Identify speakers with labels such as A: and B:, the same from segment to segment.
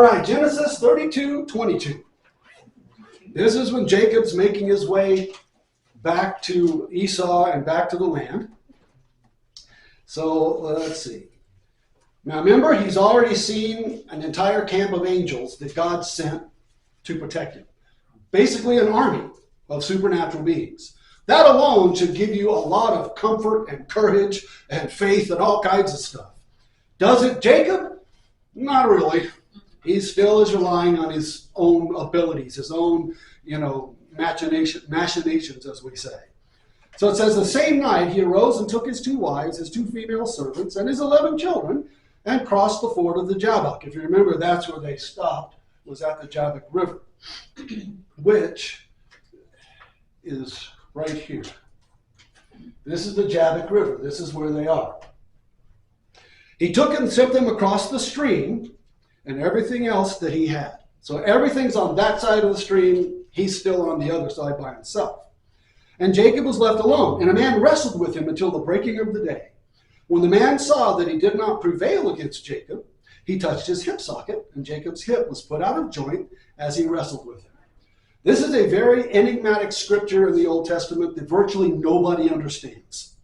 A: All right, Genesis 32:22. This is when Jacob's making his way back to Esau and back to the land. So let's see. Now remember, he's already seen an entire camp of angels that God sent to protect him. Basically an army of supernatural beings. That alone should give you a lot of comfort and courage and faith and all kinds of stuff. Does it Jacob? Not really. He still is relying on his own abilities, his own, machinations, as we say. So it says, the same night he arose and took his 2 wives, his 2 female servants, and his 11 children, and crossed the ford of the Jabbok. If you remember, that's where they stopped, was at the Jabbok River, which is right here. This is the Jabbok River. This is where they are. He took and sent them across the stream and everything else that he had. So everything's on that side of the stream. He's still on the other side by himself. And Jacob was left alone, and a man wrestled with him until the breaking of the day. When the man saw that he did not prevail against Jacob, he touched his hip socket, and Jacob's hip was put out of joint as he wrestled with him. This is a very enigmatic scripture in the Old Testament that virtually nobody understands.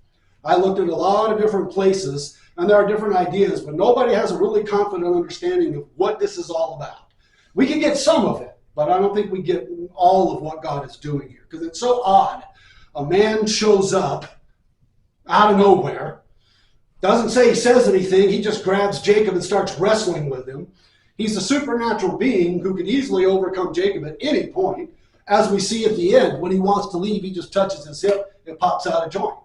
A: I looked at a lot of different places, and there are different ideas, but nobody has a really confident understanding of what this is all about. We can get some of it, but I don't think we get all of what God is doing here, because it's so odd. A man shows up out of nowhere, doesn't say he says anything, he just grabs Jacob and starts wrestling with him. He's a supernatural being who could easily overcome Jacob at any point. As we see at the end, when he wants to leave, he just touches his hip, it pops out of joint.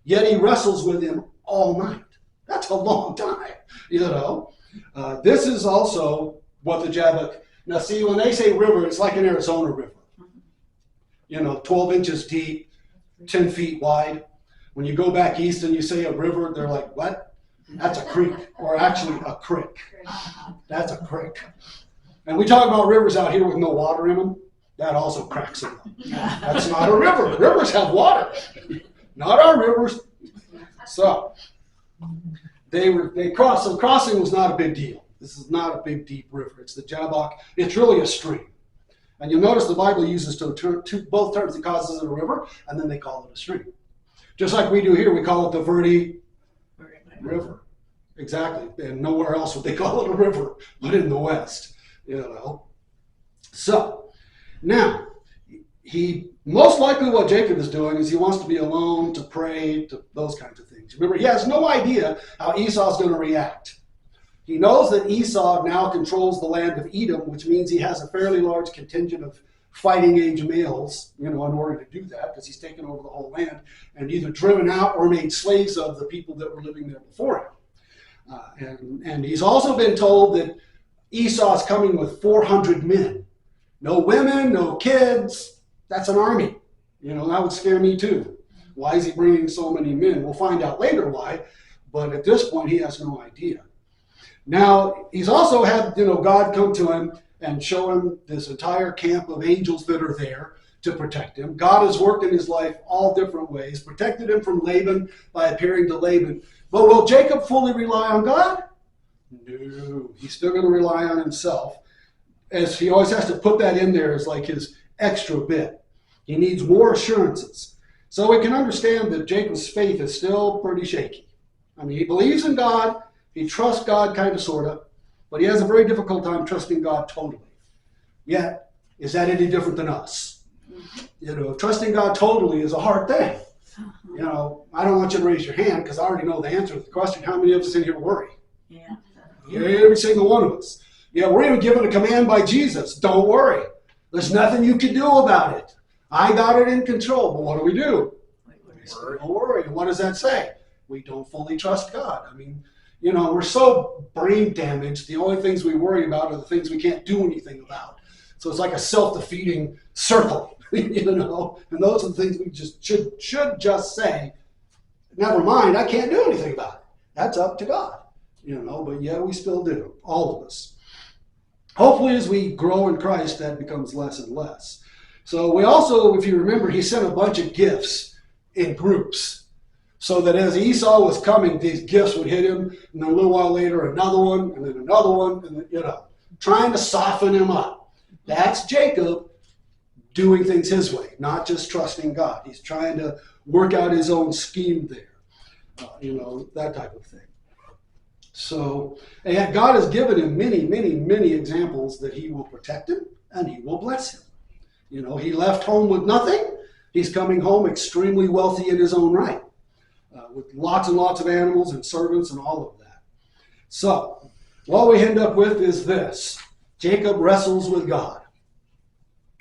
A: Yet he wrestles with him all night. That's a long time, This is also what the Jabbok. Now see, when they say river, it's like an Arizona river. 12 inches deep, 10 feet wide. When you go back east and you say a river, they're like, what? That's a creek, or actually a crick. That's a crick. And we talk about rivers out here with no water in them. That also cracks them up. That's not a river. Rivers have water. Not our rivers. So they crossed. So crossing was not a big deal. This is not a big, deep river. It's the Jabbok. It's really a stream. And you'll notice the Bible uses both terms. It calls it a river, and then they call it a stream. Just like we do here, we call it the Verde River. Exactly. And nowhere else would they call it a river, but in the West. So, now, most likely what Jacob is doing is he wants to be alone, to pray, to those kinds of things. Remember, he has no idea how Esau's going to react. He knows that Esau now controls the land of Edom, which means he has a fairly large contingent of fighting age males, in order to do that, because he's taken over the whole land and either driven out or made slaves of the people that were living there before him. And he's also been told that Esau's coming with 400 men. No women, no kids. That's an army. That would scare me too. Why is he bringing so many men? We'll find out later why, but at this point he has no idea. Now, he's also had, God come to him and show him this entire camp of angels that are there to protect him. God has worked in his life all different ways, protected him from Laban by appearing to Laban. But will Jacob fully rely on God? No, he's still going to rely on himself, as he always has to put that in there as like his extra bit. He needs more assurances. So we can understand that Jacob's faith is still pretty shaky. He believes in God, he trusts God kind of, sort of, but he has a very difficult time trusting God totally. Yet, is that any different than us? Trusting God totally is a hard thing. I don't want you to raise your hand because I already know the answer to the question. How many of us in here worry?
B: Yeah.
A: Every single one of us. Yeah, we're even given a command by Jesus. Don't worry. There's nothing you can do about it. I got it in control. But what do? Don't worry. And what does that say? We don't fully trust God. We're so brain damaged, the only things we worry about are the things we can't do anything about. So it's like a self-defeating circle, and those are the things we just should just say, never mind, I can't do anything about it. That's up to God, but yeah, we still do, all of us. Hopefully as we grow in Christ, that becomes less and less. So we also, if you remember, he sent a bunch of gifts in groups. So that as Esau was coming, these gifts would hit him, and then a little while later, another one, and then another one, and then, trying to soften him up. That's Jacob doing things his way, not just trusting God. He's trying to work out his own scheme there. That type of thing. So, and yet God has given him many, many, many examples that he will protect him and he will bless him. He left home with nothing. He's coming home extremely wealthy in his own right, with lots and lots of animals and servants and all of that. So, what we end up with is this. Jacob wrestles with God,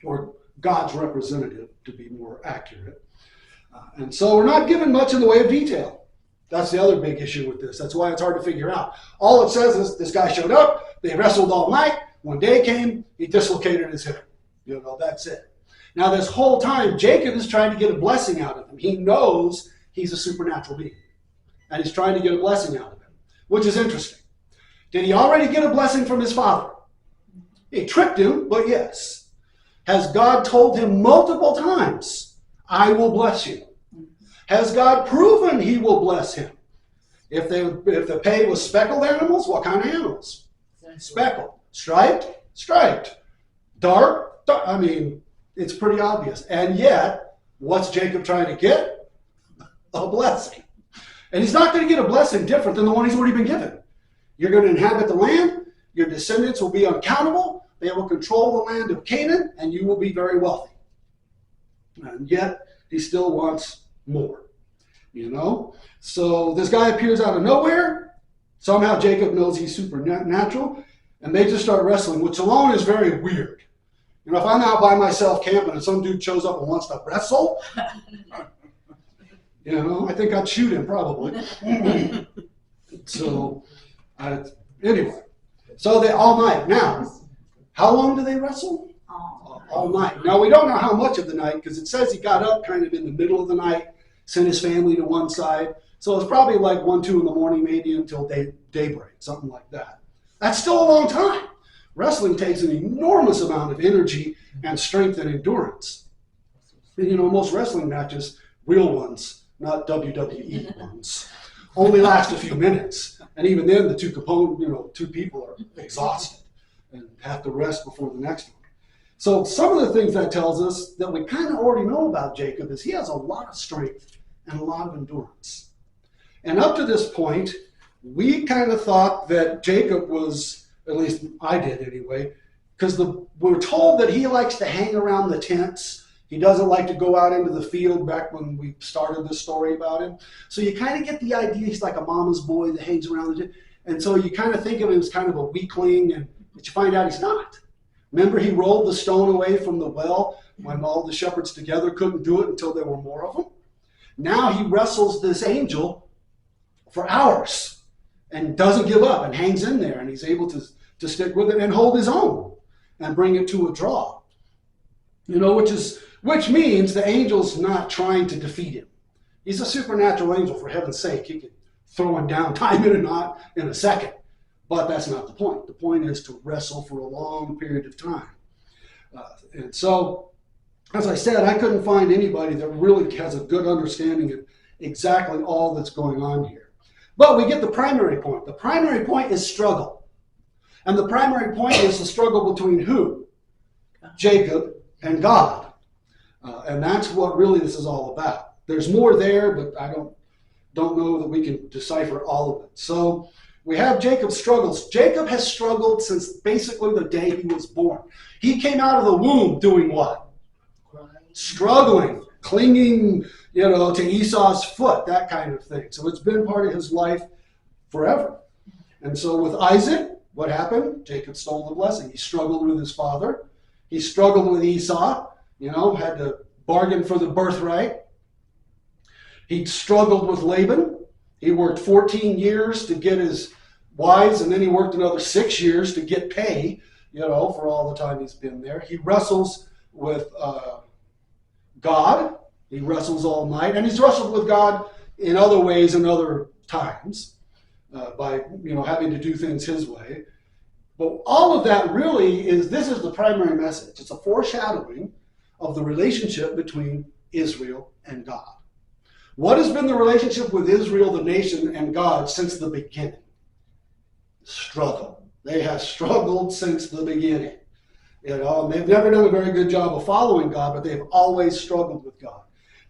A: or God's representative, to be more accurate. And so we're not given much in the way of detail. That's the other big issue with this. That's why it's hard to figure out. All it says is this guy showed up, they wrestled all night, when day came, he dislocated his hip. That's it. Now this whole time, Jacob is trying to get a blessing out of him. He knows he's a supernatural being. And he's trying to get a blessing out of him, which is interesting. Did he already get a blessing from his father? He tricked him, but yes. Has God told him multiple times, I will bless you? Has God proven he will bless him? If the pay was speckled animals, what kind of animals? Speckled. Striped? Striped. Dark? Dark. I mean, it's pretty obvious. And yet, what's Jacob trying to get? A blessing. And he's not going to get a blessing different than the one he's already been given. You're going to inhabit the land. Your descendants will be uncountable. They will control the land of Canaan, and you will be very wealthy. And yet, he still wants more. So this guy appears out of nowhere. Somehow Jacob knows he's supernatural, and they just start wrestling, which alone is very weird. If I'm out by myself camping and some dude shows up and wants to wrestle, I think I'd shoot him probably. So anyway, so they all night. Now, how long do they wrestle? All night. Now we don't know how much of the night, because it says he got up kind of in the middle of the night, sent his family to one side. So it's probably like 1, 2 in the morning, maybe until daybreak, something like that. That's still a long time. Wrestling takes an enormous amount of energy and strength and endurance. And, most wrestling matches, real ones, not WWE ones, only last a few minutes. And even then, the two people are exhausted and have to rest before the next one. So some of the things that tells us that we kind of already know about Jacob is he has a lot of strength and a lot of endurance. And up to this point, we kind of thought that Jacob was, at least I did anyway, because we're told that he likes to hang around the tents. He doesn't like to go out into the field back when we started the story about him. So you kind of get the idea he's like a mama's boy that hangs around the tent. And so you kind of think of him as kind of a weakling, but you find out he's not. Remember, he rolled the stone away from the well when all the shepherds together couldn't do it until there were more of them. Now he wrestles this angel for hours and doesn't give up and hangs in there, and he's able to stick with it and hold his own and bring it to a draw. Which means the angel's not trying to defeat him. He's a supernatural angel, for heaven's sake. He can throw him down, time it or not, in a second. But that's not the point. The point is to wrestle for a long period of time. And so, as I said, I couldn't find anybody that really has a good understanding of exactly all that's going on here. But we get the primary point. The primary point is struggle. And the primary point is the struggle between who? Jacob and God. And that's what really this is all about. There's more there, but I don't know that we can decipher all of it. So we have Jacob's struggles. Jacob has struggled since basically the day he was born. He came out of the womb doing what? Struggling, clinging, to Esau's foot, that kind of thing. So it's been part of his life forever. And so with Isaac, what happened? Jacob stole the blessing. He struggled with his father. He struggled with Esau, had to bargain for the birthright. He struggled with Laban. He worked 14 years to get his wives, and then he worked another 6 years to get pay, for all the time he's been there. He wrestles with God. He wrestles all night, and he's wrestled with God in other ways and other times by, having to do things his way. But all of that really this is the primary message. It's a foreshadowing of the relationship between Israel and God. What has been the relationship with Israel, the nation, and God since the beginning? Struggle. They have struggled since the beginning. You know, and they've never done a very good job of following God, but they've always struggled with God.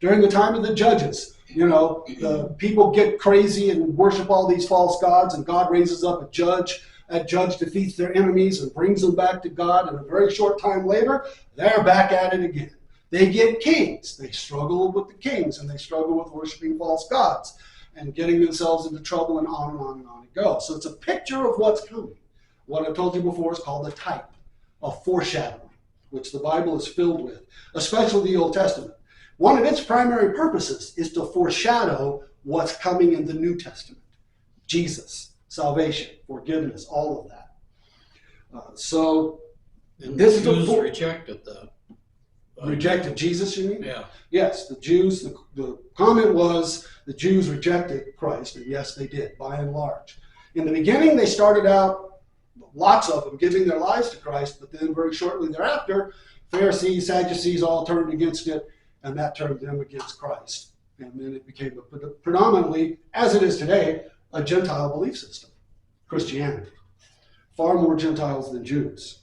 A: During the time of the judges, you know, the people get crazy and worship all these false gods, and God raises up a judge. That judge defeats their enemies and brings them back to God, and a very short time later, they're back at it again. They get kings. They struggle with the kings, and they struggle with worshiping false gods and getting themselves into trouble, and on and on and on it goes. So it's a picture of what's coming. What I told you before is called a type, a foreshadowing, which the Bible is filled with, especially the Old Testament. One of its primary purposes is to foreshadow what's coming in the New Testament. Jesus, salvation, forgiveness, all of that.
B: And
A: this
B: the
A: is
B: Jews rejected the
A: rejected Jesus, you mean?
B: Yeah.
A: Yes, the Jews, the comment was the Jews rejected Christ, and yes, they did, by and large. In the beginning, they started out, lots of them, giving their lives to Christ, but then very shortly thereafter, Pharisees, Sadducees all turned against it, and that turned them against Christ. And then it became predominantly, as it is today, a Gentile belief system, Christianity. Far more Gentiles than Jews.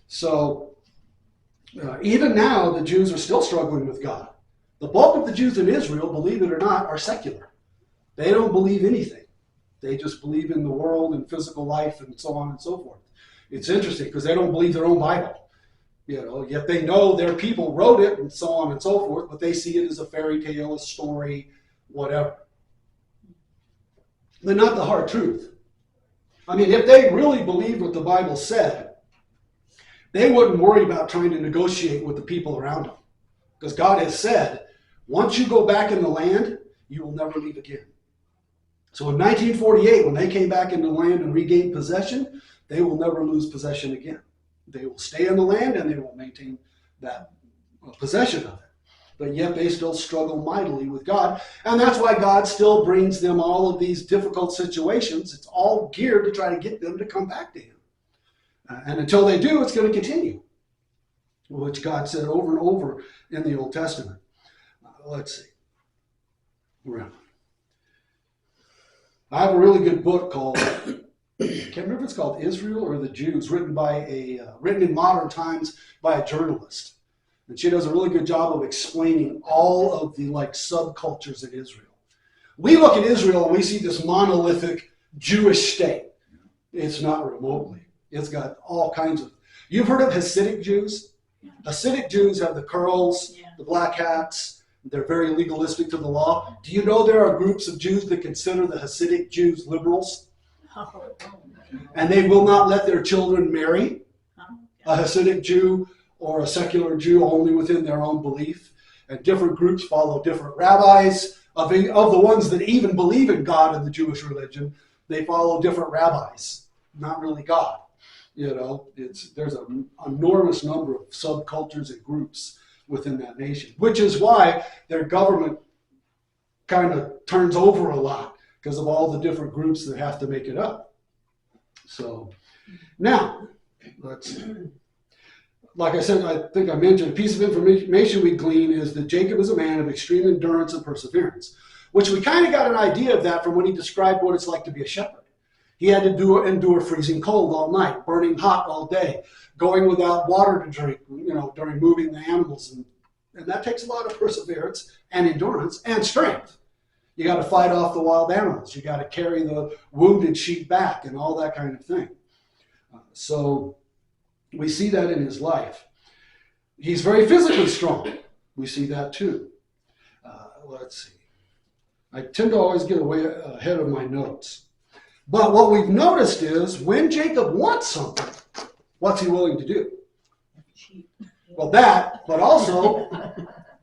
A: So, even now, the Jews are still struggling with God. The bulk of the Jews in Israel, believe it or not, are secular. They don't believe anything. They just believe in the world and physical life and so on and so forth. It's interesting because they don't believe their own Bible. You know, yet they know their people wrote it and so on and so forth, but they see it as a fairy tale, a story, whatever. But not the hard truth. I mean, if they really believed what the Bible said, they wouldn't worry about trying to negotiate with the people around them. Because God has said, once you go back in the land, you will never leave again. So in 1948, when they came back into the land and regained possession, they will never lose possession again. They will stay in the land and they will maintain that possession of it. But yet they still struggle mightily with God. And that's why God still brings them all of these difficult situations. It's all geared to try to get them to come back to Him. And until they do, it's going to continue, which God said over and over in the Old Testament. Let's see. I have a really good book called, I can't remember if it's called Israel or the Jews, written in modern times by a journalist. And she does a really good job of explaining all of the subcultures in Israel. We look at Israel and we see this monolithic Jewish state. It's not remotely. It's got all kinds of... You've heard of Hasidic Jews? Yeah. Hasidic Jews have the curls, the black hats. They're very legalistic to the law. Do you know there are groups of Jews that consider the Hasidic Jews liberals? Oh. And they will not let their children marry a Hasidic Jew or a secular Jew only within their own belief. And different groups follow different rabbis. Of the ones that even believe in God in the Jewish religion, they follow different rabbis, not really God. You know, there's an enormous number of subcultures and groups within that nation, which is why their government kind of turns over a lot because of all the different groups that have to make it up. So now, let's see. Like I said, I think I mentioned, a piece of information we glean is that Jacob is a man of extreme endurance and perseverance, which we kind of got an idea of that from when he described what it's like to be a shepherd. He had to endure freezing cold all night, burning hot all day, going without water to drink, during moving the animals. And that takes a lot of perseverance and endurance and strength. You got to fight off the wild animals. You got to carry the wounded sheep back and all that kind of thing. So we see that in his life. He's very physically strong. We see that too. Let's see. I tend to always get away ahead of my notes. But what we've noticed is when Jacob wants something, what's he willing to do? Well, that, but also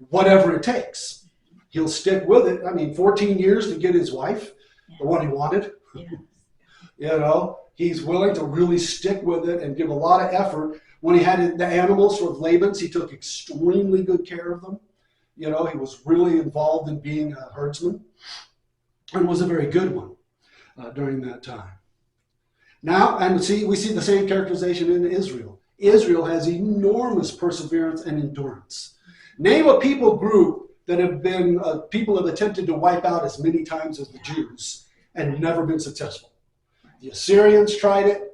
A: whatever it takes. He'll stick with it. I mean, 14 years to get his wife, the one he wanted. Yeah. He's willing to really stick with it and give a lot of effort. When he had the animals for Laban's, he took extremely good care of them. He was really involved in being a herdsman and was a very good one. During that time. Now, we see the same characterization in Israel. Israel has enormous perseverance and endurance. Name a people group that people have attempted to wipe out as many times as the Jews and never been successful. The Assyrians tried it.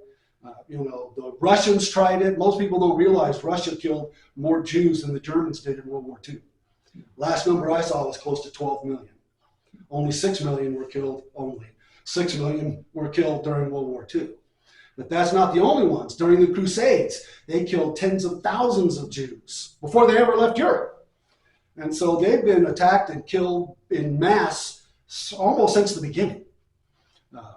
A: The Russians tried it. Most people don't realize Russia killed more Jews than the Germans did in World War II. Last number I saw was close to 12 million. Only 6 million were killed. Only 6 million were killed during World War II. But that's not the only ones. During the Crusades, they killed tens of thousands of Jews before they ever left Europe. And so they've been attacked and killed in mass almost since the beginning.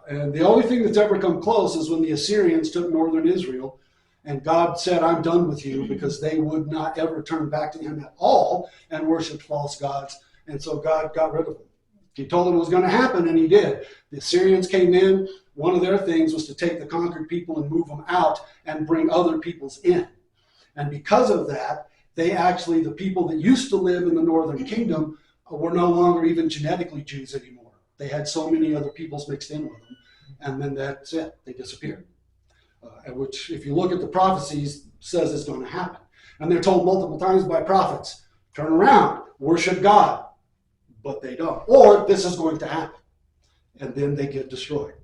A: And the only thing that's ever come close is when the Assyrians took northern Israel, and God said, I'm done with you, because they would not ever turn back to him at all and worship false gods. And so God got rid of them. He told them it was going to happen, and he did. The Assyrians came in. One of their things was to take the conquered people and move them out and bring other peoples in. And because of that, the people that used to live in the northern kingdom were no longer even genetically Jews anymore. They had so many other peoples mixed in with them. And then that's it. They disappeared. Which, if you look at the prophecies, says it's going to happen. And they're told multiple times by prophets, turn around, worship God. But they don't. Or this is going to happen. And then they get destroyed.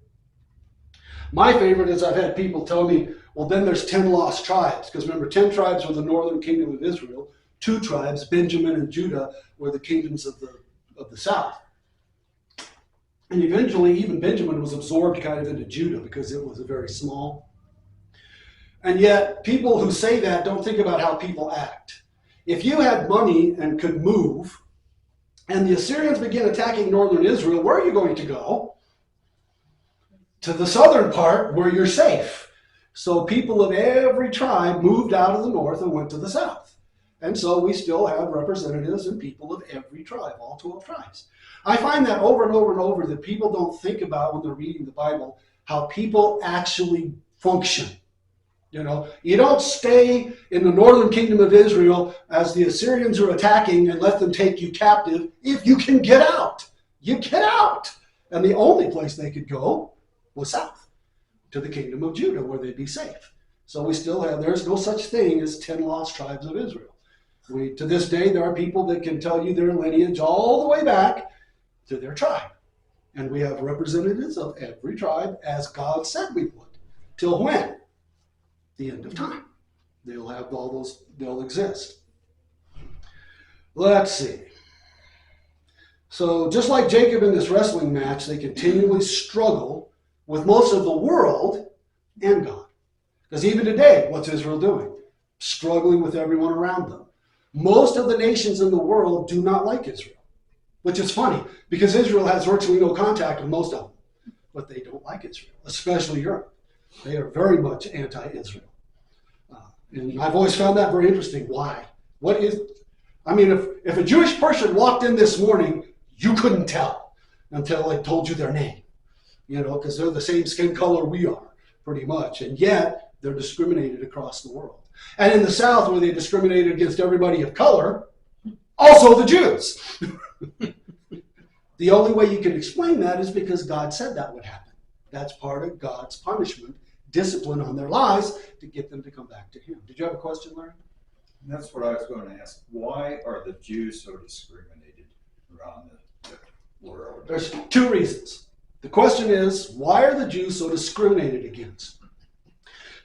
A: My favorite is I've had people tell me, well, then there's 10 lost tribes. Because remember, 10 tribes were the northern kingdom of Israel. 2 tribes, Benjamin and Judah, were the kingdoms of the south. And eventually, even Benjamin was absorbed kind of into Judah because it was very small. And yet, people who say that don't think about how people act. If you had money and could move, and the Assyrians begin attacking northern Israel, where are you going to go? To the southern part where you're safe. So people of every tribe moved out of the north and went to the south. And so we still have representatives and people of every tribe, all 12 tribes. I find that over and over and over that people don't think about when they're reading the Bible how people actually function. You don't stay in the northern kingdom of Israel as the Assyrians are attacking and let them take you captive if you can get out. You get out. And the only place they could go was south to the kingdom of Judah where they'd be safe. So there's no such thing as 10 lost tribes of Israel. To this day, there are people that can tell you their lineage all the way back to their tribe. And we have representatives of every tribe as God said we would. Till when? The end of time. They'll have all those, they'll exist. Let's see. So just like Jacob in this wrestling match, they continually struggle with most of the world and God. Because even today, what's Israel doing? Struggling with everyone around them. Most of the nations in the world do not like Israel, which is funny because Israel has virtually no contact with most of them, but they don't like Israel, especially Europe. They are very much anti-Israel. And I've always found that very interesting. Why? If a Jewish person walked in this morning, you couldn't tell until I told you their name, because they're the same skin color we are, pretty much. And yet, they're discriminated across the world. And in the South, where they discriminated against everybody of color, also the Jews. The only way you can explain that is because God said that would happen. That's part of God's punishment, discipline on their lives to get them to come back to him. Did you have a question, Larry?
B: That's what I was going to ask. Why are the Jews so discriminated around the world?
A: There's 2 reasons. The question is, why are the Jews so discriminated against?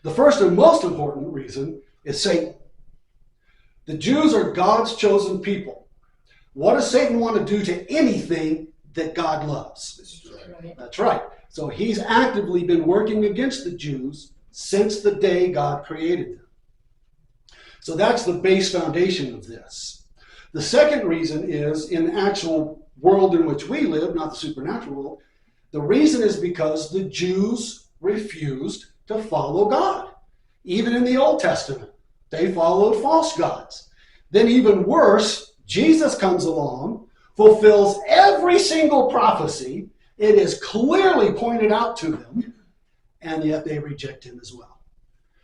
A: The first and most important reason is Satan. The Jews are God's chosen people. What does Satan want to do to anything that God loves? That's right. So he's actively been working against the Jews since the day God created them. So that's the base foundation of this. The second reason is, in the actual world in which we live, not the supernatural world, the reason is because the Jews refused to follow God. Even in the Old Testament, they followed false gods. Then even worse, Jesus comes along, fulfills every single prophecy. It is clearly pointed out to them, and yet they reject him as well.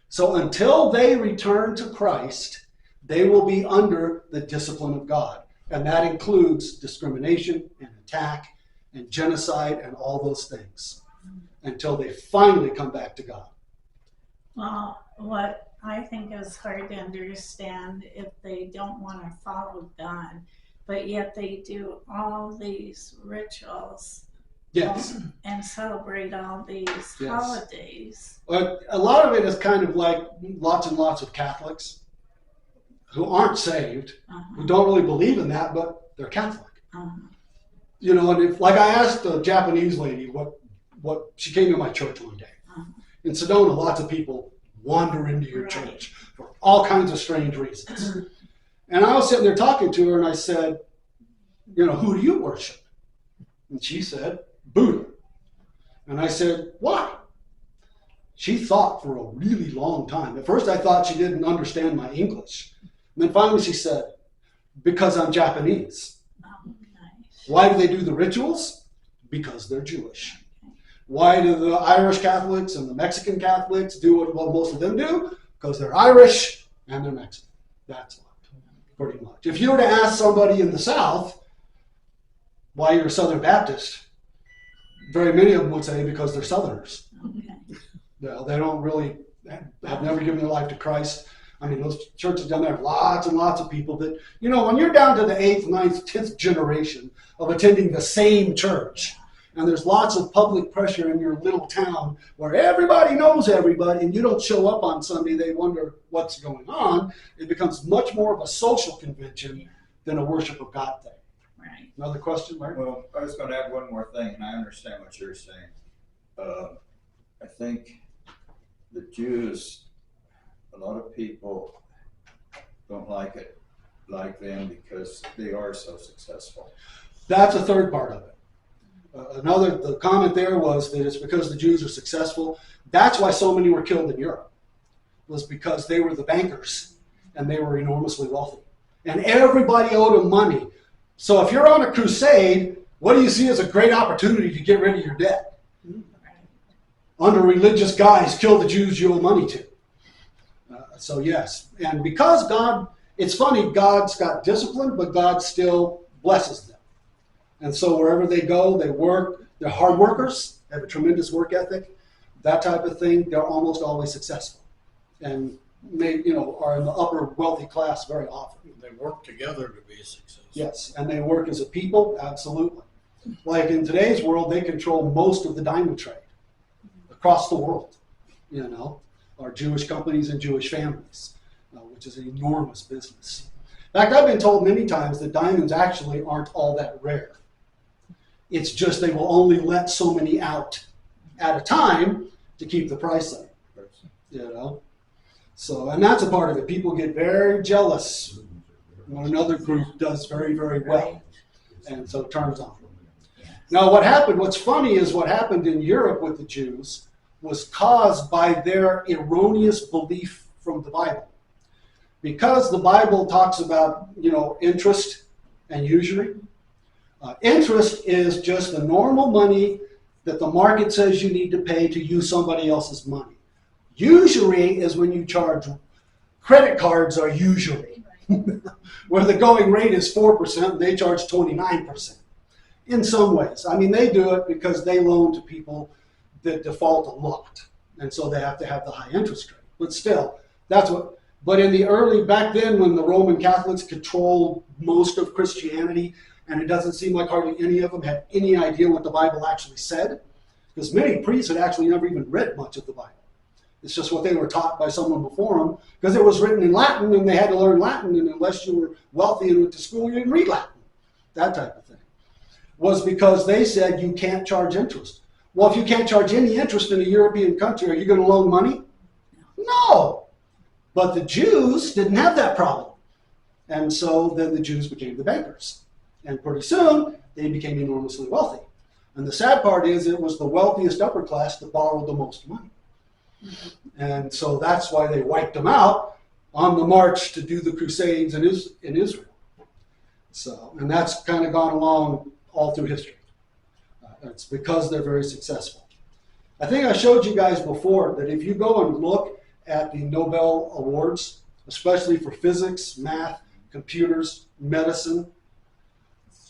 A: So until they return to Christ, they will be under the discipline of God. And that includes discrimination and attack and genocide and all those things until they finally come back to God.
C: Well, what I think is hard to understand, if they don't want to follow God, but yet they do all these rituals
A: Yes.
C: and celebrate all these
A: Yes.
C: holidays.
A: But a lot of it is kind of like lots and lots of Catholics who aren't saved, who don't really believe in that, but they're Catholic. You know, and if, like I asked a Japanese lady what she came to my church one day. In Sedona, lots of people wander into your church for all kinds of strange reasons. And I was sitting there talking to her, and I said, you know, who do you worship? And she said, Buddha. And I said, why? She thought for a really long time. At first I thought she didn't understand my English. And then finally she said, because I'm Japanese.
C: Nice.
A: Why do they do the rituals? Because they're Jewish. Why do the Irish Catholics and the Mexican Catholics do what most of them do? Because they're Irish and they're Mexican. That's what, pretty much. If you were to ask somebody in the South why you're a Southern Baptist, very many of them would say because they're Southerners.
C: Okay.
A: They don't really have never given their life to Christ. I mean, those churches down there have lots and lots of people that, you know, when you're down to the 8th, 9th, 10th generation of attending the same church, and there's lots of public pressure in your little town where everybody knows everybody and you don't show up on Sunday, they wonder what's going on. It becomes much more of a social convention than a worship of God thing.
C: Right.
A: Another question, Larry?
B: Well, I was going to add one more thing, and I understand what you're saying. I think the Jews, a lot of people don't like them because they are so successful.
A: That's a third part of it. The comment there was that it's because the Jews are successful. That's why so many were killed in Europe, was because they were the bankers and they were enormously wealthy. And everybody owed them money. So if you're on a crusade, what do you see as a great opportunity to get rid of your debt? Under religious guise, kill the Jews you owe money to. So yes, and because God, it's funny, God's got discipline, but God still blesses them. And so wherever they go, they work, they're hard workers, they have a tremendous work ethic, that type of thing, they're almost always successful. And are in the upper wealthy class very often.
D: They work together to be successful.
A: Yes, and they work as a people, absolutely. Like in today's world, they control most of the diamond trade across the world, are Jewish companies and Jewish families, which is an enormous business. In fact, I've been told many times that diamonds actually aren't all that rare. It's just they will only let so many out at a time to keep the price up, So, and that's a part of it. People get very jealous when another group does very, very well, and so it turns on them. Now, what's funny is what happened in Europe with the Jews was caused by their erroneous belief from the Bible. Because the Bible talks about, interest and usury. Interest is just the normal money that the market says you need to pay to use somebody else's money. Usury is when you charge. Credit cards are usury, where the going rate is 4%, and they charge 29%. In some ways. I mean, they do it because they loan to people that default a lot, and so they have to have the high interest rate. But still, but in the back then when the Roman Catholics controlled most of Christianity, and it doesn't seem like hardly any of them had any idea what the Bible actually said, because many priests had actually never even read much of the Bible. It's just what they were taught by someone before them, because it was written in Latin, and they had to learn Latin, and unless you were wealthy and went to school, you didn't read Latin. That type of thing. Was because they said you can't charge interest. Well, if you can't charge any interest in a European country, are you going to loan money? No. But the Jews didn't have that problem. And so then the Jews became the bankers. And pretty soon, they became enormously wealthy. And the sad part is it was the wealthiest upper class that borrowed the most money. And so that's why they wiped them out on the march to do the Crusades in Israel. So, and that's kind of gone along all through history. It's because they're very successful. I think I showed you guys before that if you go and look at the Nobel Awards, especially for physics, math, computers, medicine,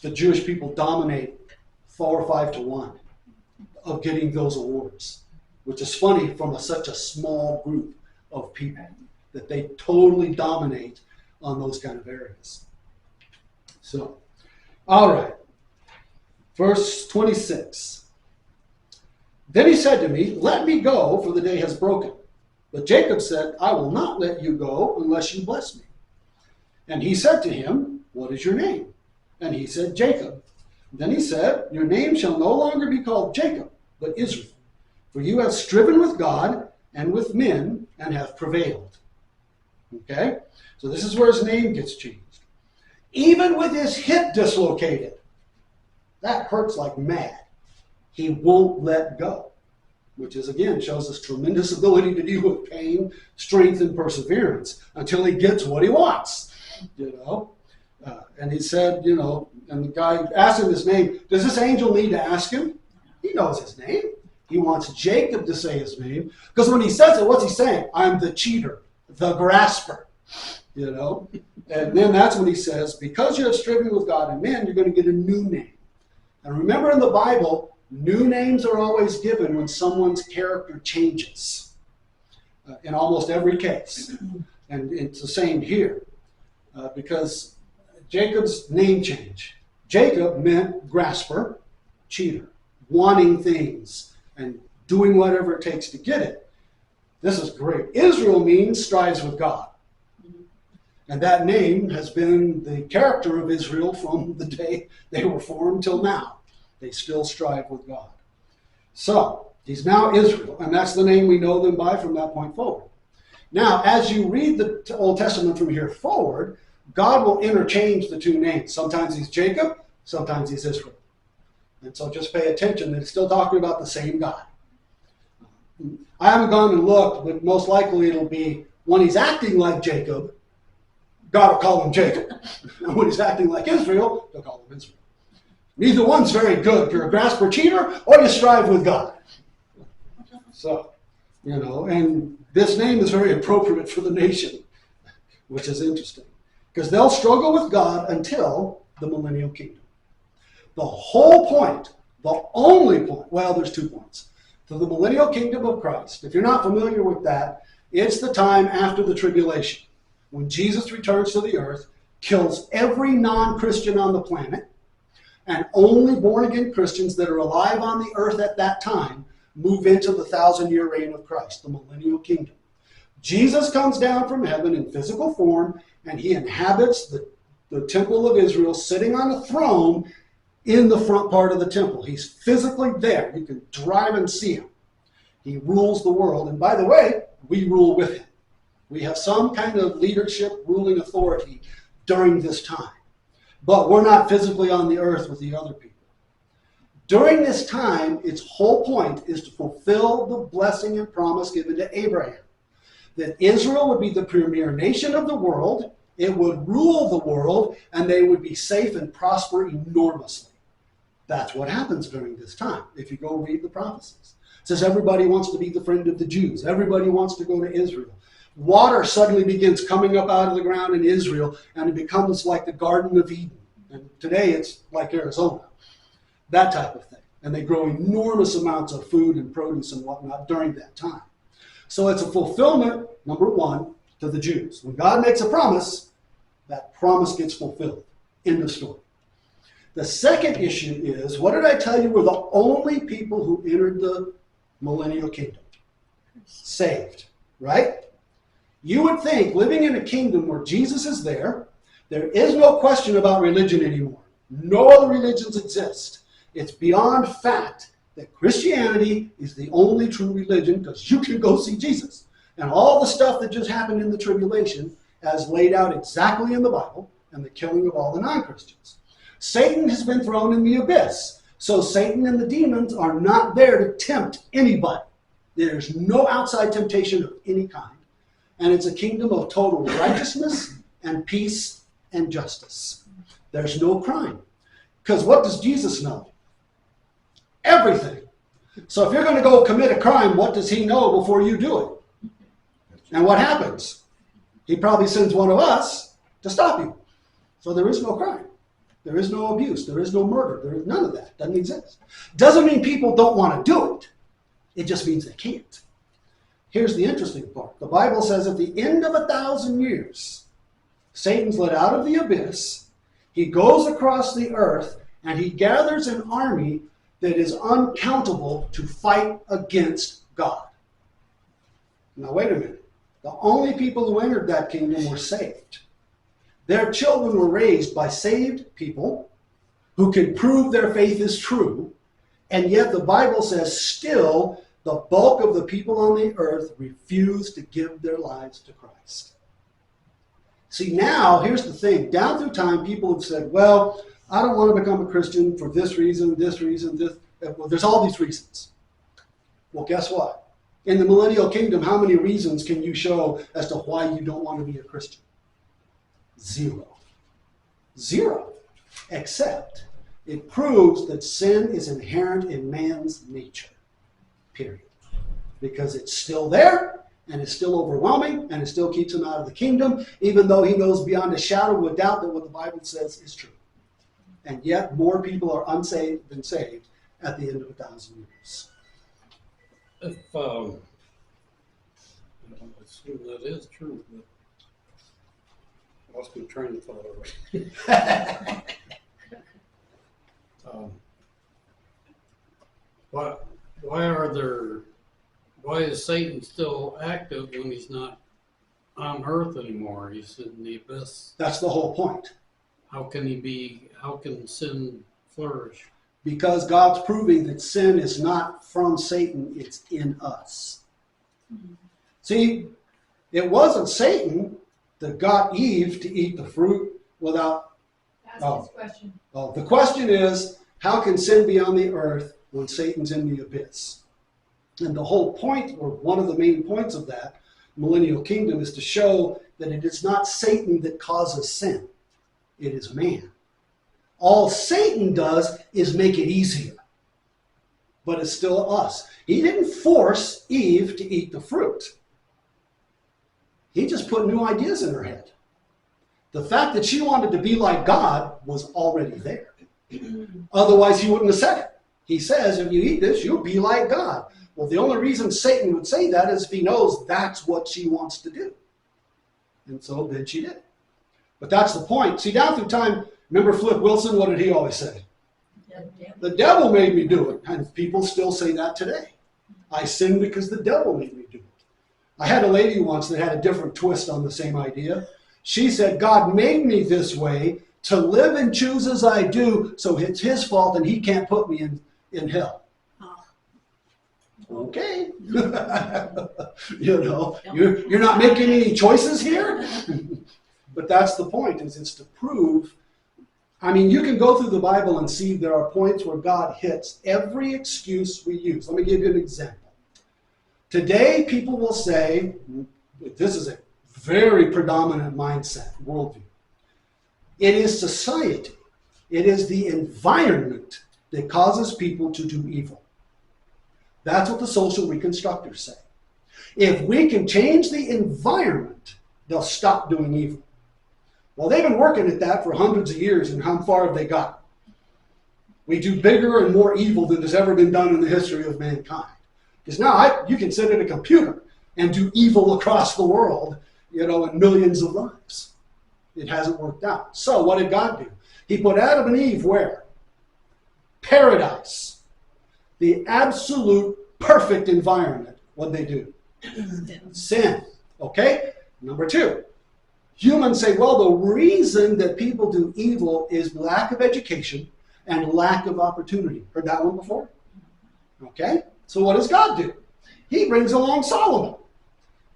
A: the Jewish people dominate 4 or 5 to 1 of getting those awards, which is funny from such a small group of people that they totally dominate on those kind of areas. So, all right. Verse 26. Then he said to me, let me go, for the day has broken. But Jacob said, I will not let you go unless you bless me. And he said to him, what is your name? And he said, Jacob. Then he said, your name shall no longer be called Jacob, but Israel. For you have striven with God and with men and have prevailed. Okay? So this is where his name gets changed. Even with his hip dislocated, that hurts like mad. He won't let go, which is, again, shows us tremendous ability to deal with pain, strength, and perseverance until he gets what he wants, and he said, and the guy asked him his name. Does this angel need to ask him? He knows his name. He wants Jacob to say his name, because when he says it, what's he saying? I'm the cheater, the grasper, And then that's when he says, because you have striven with God and men, you're going to get a new name. And remember, in the Bible, new names are always given when someone's character changes, in almost every case. And it's the same here, because Jacob's name change. Jacob meant grasper, cheater, wanting things and doing whatever it takes to get it. This is great. Israel means strives with God. And that name has been the character of Israel from the day they were formed till now. They still strive with God. So, he's now Israel, and that's the name we know them by from that point forward. Now, as you read the Old Testament from here forward, God will interchange the two names. Sometimes he's Jacob, sometimes he's Israel. And so just pay attention that it's still talking about the same God. I haven't gone and looked, but most likely it'll be when he's acting like Jacob, God will call him Jacob. And when he's acting like Israel, he'll call him Israel. Neither one's very good. You're a grasper cheater, or you strive with God. So, and this name is very appropriate for the nation, which is interesting. Because they'll struggle with God until the millennial kingdom. The whole point, the only point, well, there's 2 points. To the millennial kingdom of Christ. If you're not familiar with that, it's the time after the tribulation, when Jesus returns to the earth, kills every non-Christian on the planet, and only born-again Christians that are alive on the earth at that time move into the 1,000-year reign of Christ, the millennial kingdom. Jesus comes down from heaven in physical form, and he inhabits the temple of Israel, sitting on a throne in the front part of the temple. He's physically there. You can drive and see him. He rules the world. And by the way, we rule with him. We have some kind of leadership, ruling authority during this time. But we're not physically on the earth with the other people. During this time, its whole point is to fulfill the blessing and promise given to Abraham. That Israel would be the premier nation of the world, it would rule the world, and they would be safe and prosper enormously. That's what happens during this time, if you go read the prophecies. It says everybody wants to be the friend of the Jews. Everybody wants to go to Israel. Water suddenly begins coming up out of the ground in Israel, and it becomes like the Garden of Eden. And today it's like Arizona. That type of thing. And they grow enormous amounts of food and produce and whatnot during that time. So it's a fulfillment, number one, to the Jews. When God makes a promise, that promise gets fulfilled. End of story. The second issue is, what did I tell you were the only people who entered the millennial kingdom? Saved, right? You would think, living in a kingdom where Jesus is there is no question about religion anymore. No other religions exist. It's beyond fact that Christianity is the only true religion, because you can go see Jesus. And all the stuff that just happened in the tribulation as laid out exactly in the Bible, and the killing of all the non-Christians. Satan has been thrown in the abyss. So Satan and the demons are not there to tempt anybody. There's no outside temptation of any kind. And it's a kingdom of total righteousness and peace and justice. There's no crime. Because what does Jesus know? Everything. So if you're going to go commit a crime, what does he know before you do it? And what happens? He probably sends one of us to stop you. So there is no crime. There is no abuse. There is no murder. There is none of that. Doesn't exist. Doesn't mean people don't want to do it. It just means they can't. Here's the interesting part. The Bible says at the end of 1,000 years, Satan's let out of the abyss. He goes across the earth and he gathers an army that is uncountable to fight against God. Now, wait a minute. The only people who entered that kingdom were saved. Their children were raised by saved people who can prove their faith is true, and yet the Bible says still the bulk of the people on the earth refuse to give their lives to Christ. See, now, here's the thing. Down through time, people have said, well, I don't want to become a Christian for this reason, this. Well, there's all these reasons. Well, guess what? In the millennial kingdom, how many reasons can you show as to why you don't want to be a Christian? Zero. Zero. Except it proves that sin is inherent in man's nature. Period. Because it's still there, and it's still overwhelming, and it still keeps him out of the kingdom, even though he knows beyond a shadow of a doubt that what the Bible says is true. And yet more people are unsaved than saved at the end of 1,000 years.
D: If, I assume that is true, but I lost my train of thought already. Why is Satan still active when he's not on earth anymore? He's in the abyss.
A: That's the whole point.
D: How can sin flourish?
A: Because God's proving that sin is not from Satan, it's in us. See, it wasn't Satan that got Eve to eat the fruit without...
E: Ask his question.
A: Oh, the question is, how can sin be on the earth when Satan's in the abyss? And the whole point, or one of the main points of that millennial kingdom, is to show that it is not Satan that causes sin. It is man. All Satan does is make it easier. But it's still us. He didn't force Eve to eat the fruit. He just put new ideas in her head. The fact that she wanted to be like God was already there. Otherwise, he wouldn't have said it. He says, if you eat this, you'll be like God. Well, the only reason Satan would say that is if he knows that's what she wants to do. And so then she did it. But that's the point. See, down through time, remember Flip Wilson? What did he always say? The devil made me do it. And people still say that today. I sinned because the devil made me do it. I had a lady once that had a different twist on the same idea. She said, God made me this way to live and choose as I do, so it's his fault and he can't put me in hell. Okay. You know, you're not making any choices here. But that's the point, is it's to prove. I mean, you can go through the Bible and see there are points where God hits every excuse we use. Let me give you an example. Today, people will say, this is a very predominant mindset, worldview. It is society. It is the environment that causes people to do evil. That's what the social reconstructors say. If we can change the environment, they'll stop doing evil. Well, they've been working at that for hundreds of years, and how far have they got? We do bigger and more evil than has ever been done in the history of mankind. Because now you can sit at a computer and do evil across the world, you know, in millions of lives. It hasn't worked out. So what did God do? He put Adam and Eve where? Paradise. The absolute perfect environment. What'd they do? Sin. Okay? Number two. Humans say, well, the reason that people do evil is lack of education and lack of opportunity. Heard that one before? Okay? So what does God do? He brings along Solomon.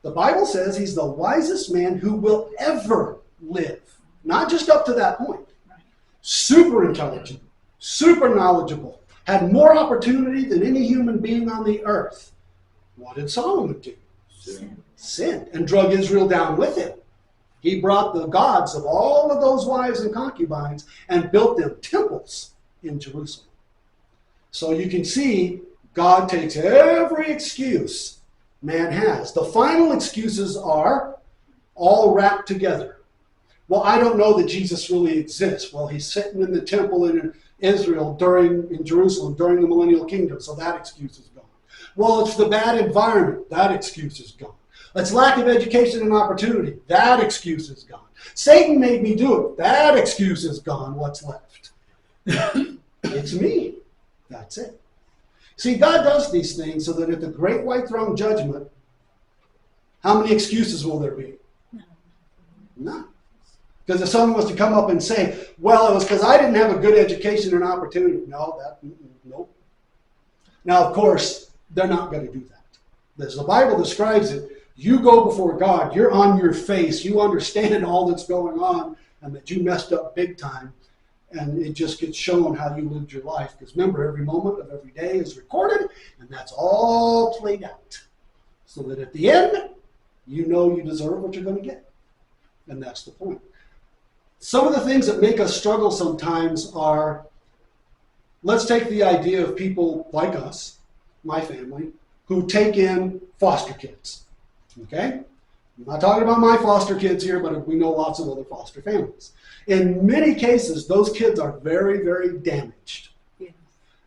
A: The Bible says he's the wisest man who will ever live. Not just up to that point. Super intelligent, super knowledgeable, had more opportunity than any human being on the earth. What did Solomon do? Sinned and drug Israel down with him. He brought the gods of all of those wives and concubines and built them temples in Jerusalem. So you can see God takes every excuse man has. The final excuses are all wrapped together. Well, I don't know that Jesus really exists. Well, he's sitting in the temple in Israel in Jerusalem during the millennial kingdom, so that excuse is gone. Well, it's the bad environment. That excuse is gone. It's lack of education and opportunity. That excuse is gone. Satan made me do it. That excuse is gone. What's left? It's me. That's it. See, God does these things so that at the great white throne judgment, how many excuses will there be? None. Because if someone was to come up and say, well, it was because I didn't have a good education and opportunity. No, nope. Now, of course, they're not going to do that. As the Bible describes it, you go before God, you're on your face, you understand all that's going on, and that you messed up big time, and it just gets shown how you lived your life. Because remember, every moment of every day is recorded, and that's all played out. So that at the end, you know you deserve what you're going to get. And that's the point. Some of the things that make us struggle sometimes are, let's take the idea of people like us, my family, who take in foster kids. Okay? I'm not talking about my foster kids here, but we know lots of other foster families. In many cases, those kids are very, very damaged. Yeah.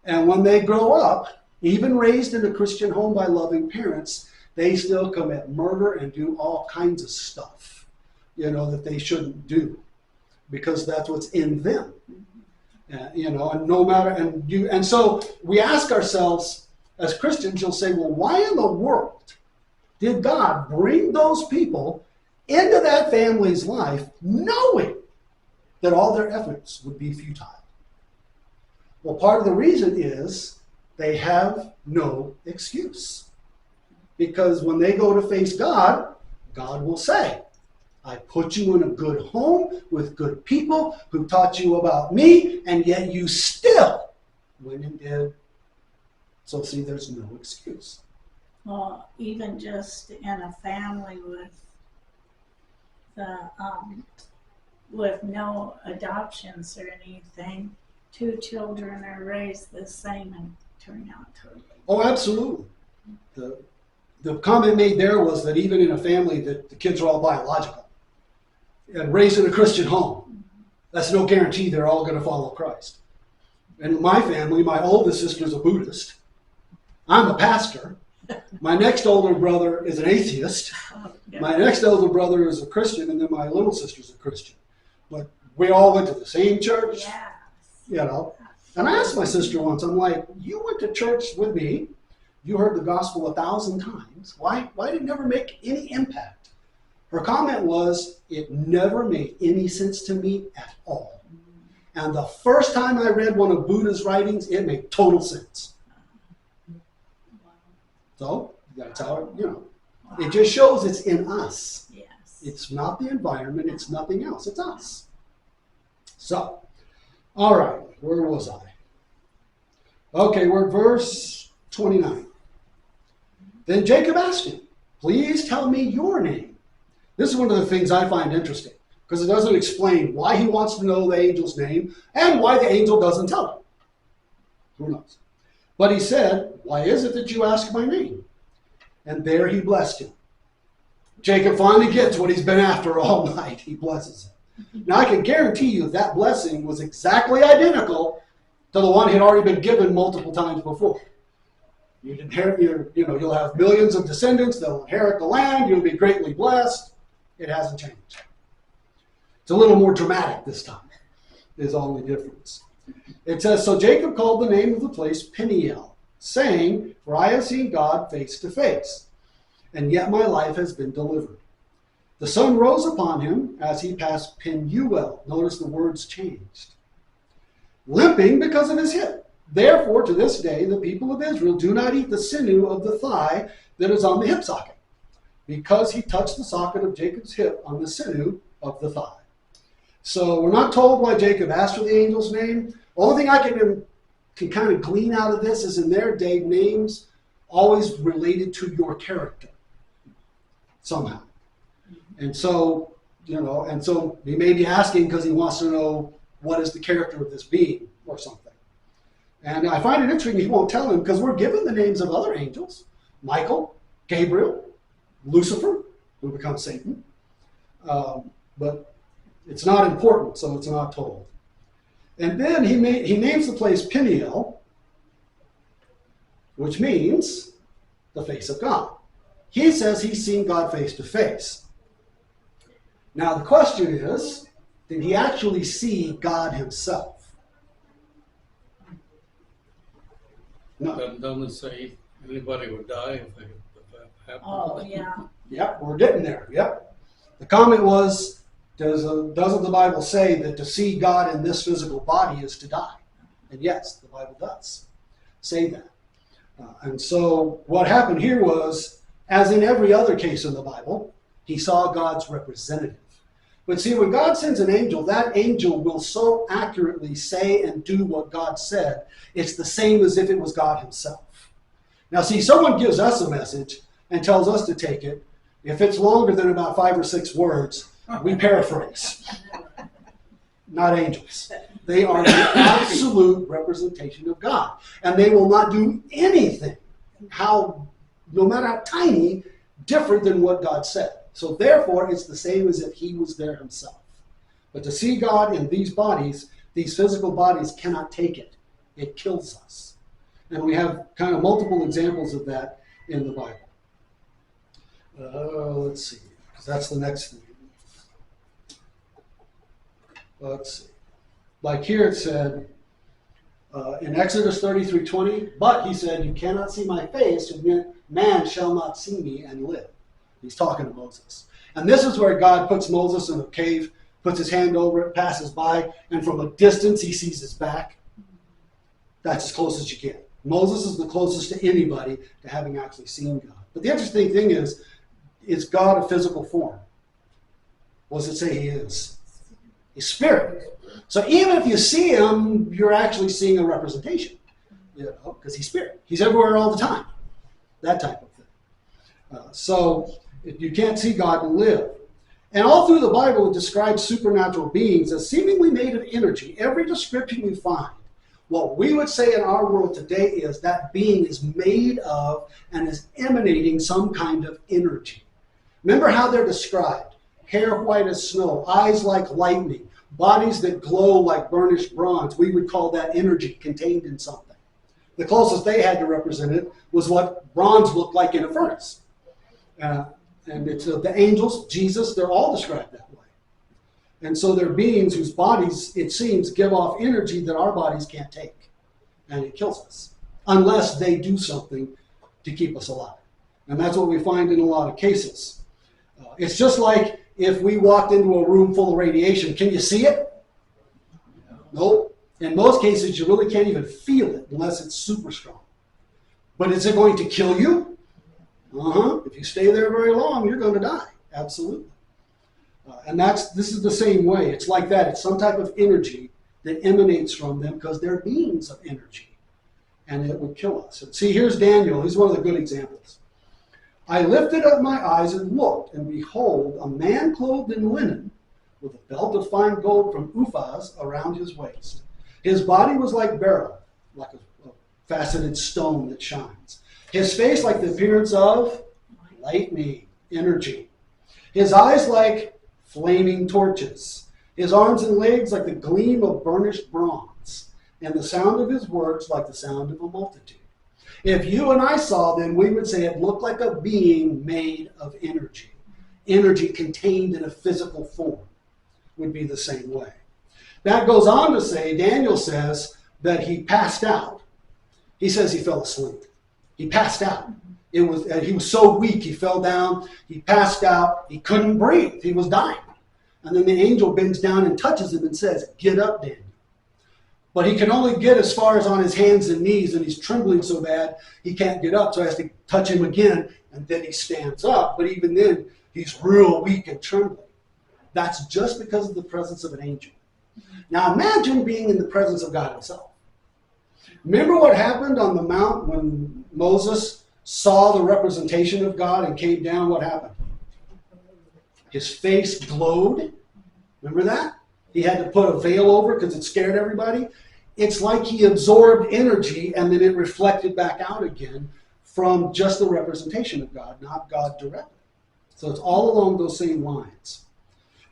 A: And when they grow up, even raised in a Christian home by loving parents, they still commit murder and do all kinds of stuff, that they shouldn't do, because that's what's in them. And no matter, and so we ask ourselves, as Christians, you'll say, well, why in the world did God bring those people into that family's life knowing that all their efforts would be futile? Well, part of the reason is they have no excuse. Because when they go to face God, God will say, I put you in a good home with good people who taught you about me, and yet you still went and did. So see, there's no excuse.
C: Well, even just in a family with no adoptions or anything, 2 children are raised the same and turn out totally.
A: Oh, absolutely. The comment made there was that even in a family that the kids are all biological and raised in a Christian home, that's no guarantee they're all going to follow Christ. And in my family, my oldest sister's a Buddhist. I'm a pastor. My next older brother is an atheist. My next older brother is a Christian, and then my little sister's a Christian. But we all went to the same church, And I asked my sister once, I'm like, you went to church with me. You heard the gospel 1,000 times. Why did it never make any impact? Her comment was, it never made any sense to me at all. And the first time I read one of Buddha's writings, it made total sense. So that's how, it just shows it's in us.
C: Yes.
A: It's not the environment, it's nothing else, it's us. So, all right, where was I? Okay, we're at verse 29. Then Jacob asked him, please tell me your name. This is one of the things I find interesting, because it doesn't explain why he wants to know the angel's name and why the angel doesn't tell him. Who knows? But he said, why is it that you ask my name? And there he blessed him. Jacob finally gets what he's been after all night. He blesses him. Now I can guarantee you that blessing was exactly identical to the one he had already been given multiple times before. You'd inherit you'll have millions of descendants, they'll inherit the land, you'll be greatly blessed. It hasn't changed. It's a little more dramatic this time, is the only difference. It says, so Jacob called the name of the place Peniel, saying, for I have seen God face to face, and yet my life has been delivered. The sun rose upon him as he passed Penuel. Notice the words changed. Limping because of his hip. Therefore, to this day, the people of Israel do not eat the sinew of the thigh that is on the hip socket, because he touched the socket of Jacob's hip on the sinew of the thigh. So we're not told why Jacob asked for the angel's name. The only thing I can kind of glean out of this is in their day, names always related to your character somehow. And so, he may be asking because he wants to know what is the character of this being or something. And I find it interesting he won't tell him, because we're given the names of other angels: Michael, Gabriel, Lucifer, who becomes Satan. But it's not important, so it's not told. And then he names the place Peniel, which means the face of God. He says he's seen God face to face. Now the question is, did he actually see God himself? No.
D: Doesn't say anybody would die if that happened.
C: Oh, yeah.
A: Yep, we're getting there. Yep. The comment was, doesn't the Bible say that to see God in this physical body is to die? And yes, the Bible does say that. And so what happened here was, as in every other case in the Bible, he saw God's representative. But see, when God sends an angel, that angel will so accurately say and do what God said, it's the same as if it was God himself. Now see, someone gives us a message and tells us to take it. If it's longer than about 5 or 6 words, we paraphrase. Not angels. They are the absolute representation of God. And they will not do anything, no matter how tiny, different than what God said. So therefore, it's the same as if he was there himself. But to see God in these bodies, these physical bodies cannot take it. It kills us. And we have kind of multiple examples of that in the Bible. Let's see, because that's the next thing. Let's see. Like here it said, in Exodus 33:20, but he said, you cannot see my face, and man shall not see me and live. He's talking to Moses. And this is where God puts Moses in a cave, puts his hand over it, passes by, and from a distance he sees his back. That's as close as you get. Moses is the closest to anybody to having actually seen God. But the interesting thing is God a physical form? What does it say he is? He's spirit. So even if you see him, you're actually seeing a representation, because he's spirit. He's everywhere all the time. That type of thing. So you can't see God and live. And all through the Bible, it describes supernatural beings as seemingly made of energy. Every description we find, what we would say in our world today is that being is made of and is emanating some kind of energy. Remember how they're described. Hair white as snow, eyes like lightning, bodies that glow like burnished bronze. We would call that energy contained in something. The closest they had to represent it was what bronze looked like in a furnace. And it's the angels, Jesus, they're all described that way. And so they're beings whose bodies, it seems, give off energy that our bodies can't take. And it kills us. Unless they do something to keep us alive. And that's what we find in a lot of cases. It's just like if we walked into a room full of radiation. Can you see it? Nope. In most cases, you really can't even feel it unless it's super strong. But is it going to kill you? If you stay there very long, you're going to die. Absolutely. And this is the same way. It's like that. It's some type of energy that emanates from them because they're beings of energy. And it would kill us. And see, here's Daniel. He's one of the good examples. I lifted up my eyes and looked, and behold, a man clothed in linen, with a belt of fine gold from Uphaz around his waist. His body was like beryl, like a faceted stone that shines. His face like the appearance of lightning, energy. His eyes like flaming torches. His arms and legs like the gleam of burnished bronze. And the sound of his words like the sound of a multitude. If you and I saw them, we would say it looked like a being made of energy. Energy contained in a physical form would be the same way. That goes on to say, Daniel says that he passed out. He says he fell asleep. He passed out. He was so weak, he fell down, he passed out, he couldn't breathe, he was dying. And then the angel bends down and touches him and says, get up, Daniel. But he can only get as far as on his hands and knees, and he's trembling so bad he can't get up, so he has to touch him again, and then he stands up. But even then, he's real weak and trembling. That's just because of the presence of an angel. Now imagine being in the presence of God himself. Remember what happened on the mount when Moses saw the representation of God and came down? What happened? His face glowed. Remember that? He had to put a veil over because it scared everybody. It's like he absorbed energy and then it reflected back out again from just the representation of God, not God directly. So it's all along those same lines.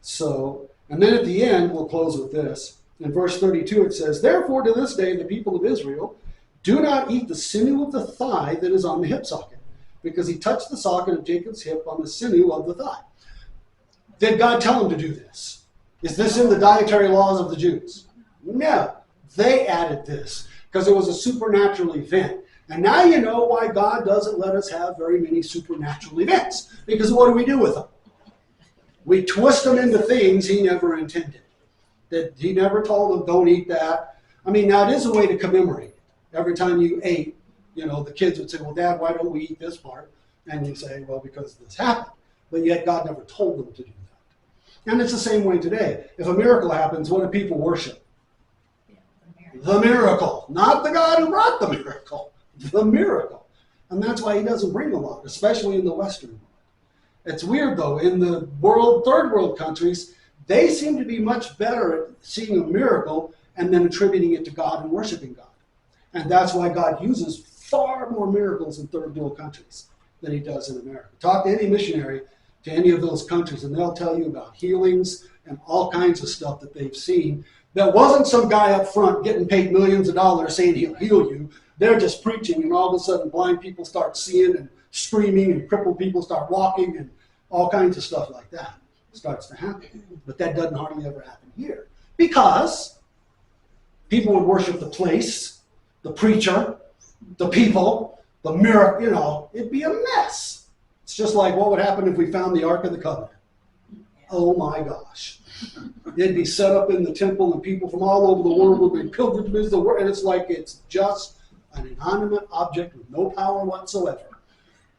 A: So, and then at the end, we'll close with this. In verse 32 it says, therefore to this day the people of Israel do not eat the sinew of the thigh that is on the hip socket, because he touched the socket of Jacob's hip on the sinew of the thigh. Did God tell him to do this? Is this in the dietary laws of the Jews? No. They added this because it was a supernatural event. And now you know why God doesn't let us have very many supernatural events. Because what do we do with them? We twist them into things he never intended. That he never told them, don't eat that. I mean, now it is a way to commemorate it. Every time you ate, the kids would say, well, Dad, why don't we eat this part? And you say, well, because this happened. But yet God never told them to do that. And it's the same way today. If a miracle happens, what do people worship? The miracle. Not the God who brought the miracle. The miracle. And that's why he doesn't bring a lot, especially in the Western world. It's weird, though. In the third world countries, they seem to be much better at seeing a miracle and then attributing it to God and worshiping God. And that's why God uses far more miracles in third world countries than he does in America. Talk to any missionary to any of those countries, and they'll tell you about healings and all kinds of stuff that they've seen. That wasn't some guy up front getting paid millions of dollars saying he'll heal you. They're just preaching, and all of a sudden blind people start seeing and screaming, and crippled people start walking, and all kinds of stuff like that starts to happen. But that doesn't hardly ever happen here. Because people would worship the place, the preacher, the people, the miracle, it'd be a mess. It's just like what would happen if we found the Ark of the Covenant. Oh my gosh. It'd be set up in the temple, and people from all over the world would be pilgrims to the world, and it's like it's just an inanimate object with no power whatsoever.